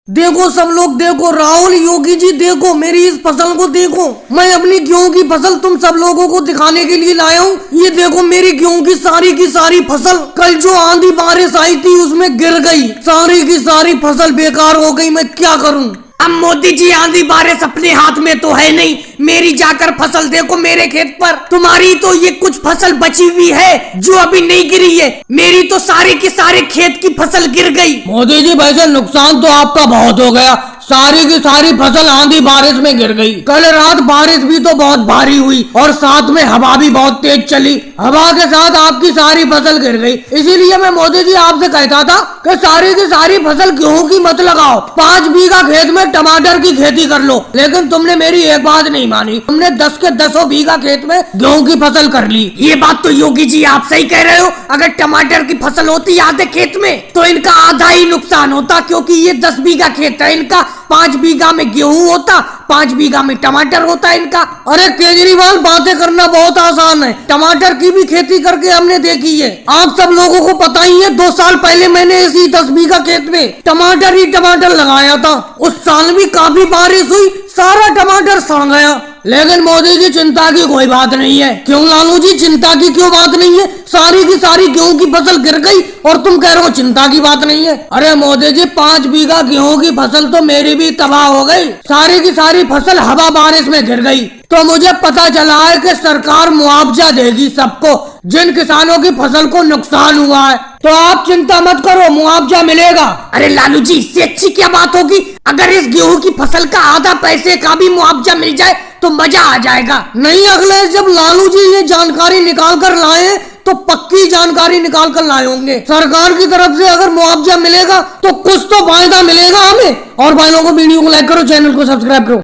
देखो सब लोग, देखो राहुल, योगी जी, देखो मेरी इस फसल को देखो। मैं अपनी गेहूं की फसल तुम सब लोगों को दिखाने के लिए लाया हूँ। ये देखो मेरी गेहूं की सारी फसल कल जो आंधी बारिश आई थी उसमें गिर गई। सारी की सारी फसल बेकार हो गई। मैं क्या करूँ? अब मोदी जी, आंधी बारिश अपने हाथ में तो है नहीं। मेरी जाकर फसल देखो मेरे खेत पर। तुम्हारी तो ये कुछ फसल बची हुई है जो अभी नहीं गिरी है। मेरी तो सारी की सारी खेत की फसल गिर गई। मोदी जी, वैसे नुकसान तो आपका बहुत हो गया। सारी की सारी फसल आंधी बारिश में गिर गई। कल रात बारिश भी तो बहुत भारी हुई और साथ में हवा भी बहुत तेज चली। हवा के साथ आपकी सारी फसल गिर गई। इसीलिए मैं मोदी जी आपसे कहता था कि सारी की सारी फसल गेहूं की मत लगाओ। 5 बीघा खेत में टमाटर की खेती कर लो। लेकिन तुमने मेरी एक बात नहीं मानी। तुमने 10 के 10 बीघा खेत में गेहूं की फसल कर ली। ये बात तो योगी जी आप सही कह रहे हो। अगर टमाटर की फसल होती आधे खेत में तो इनका आधा ही नुकसान होता, क्योंकि ये 10 बीघा खेत है इनका। 5 बीघा में गेहूं होता, 5 बीघा में टमाटर होता इनका। अरे केजरीवाल, बातें करना बहुत आसान है। टमाटर की भी खेती करके हमने देखी है। आप सब लोगों को पता ही है, 2 साल पहले मैंने इसी 10 बीघा खेत में टमाटर ही टमाटर लगाया था। उस साल भी काफी बारिश हुई, सारा टमाटर सड़ गया। लेकिन मोदी जी, चिंता की कोई बात नहीं है। क्यों लालू जी, चिंता की क्यों बात नहीं है? सारी की सारी गेहूं की फसल गिर गई और तुम कह रहे हो चिंता की बात नहीं है। अरे मोदी जी, 5 बीघा गेहूं की फसल तो मेरी भी तबाह हो गई। सारी की सारी फसल हवा बारिश में गिर गई। तो मुझे पता चला है कि सरकार मुआवजा देगी सबको जिन किसानों की फसल को नुकसान हुआ है। तो आप चिंता मत करो, मुआवजा मिलेगा। अरे लालू जी, इससे अच्छी क्या बात होगी? अगर इस गेहूं की फसल का आधा पैसे का भी मुआवजा मिल जाए तो मजा आ जाएगा। नहीं अखिलेश, जब लालू जी ये जानकारी निकाल कर लाए तो पक्की जानकारी निकाल कर लाए होंगे। सरकार की तरफ से अगर मुआवजा मिलेगा तो कुछ तो फायदा मिलेगा हमें। और भाइयों को वीडियो को लाइक करो, चैनल को सब्सक्राइब करो।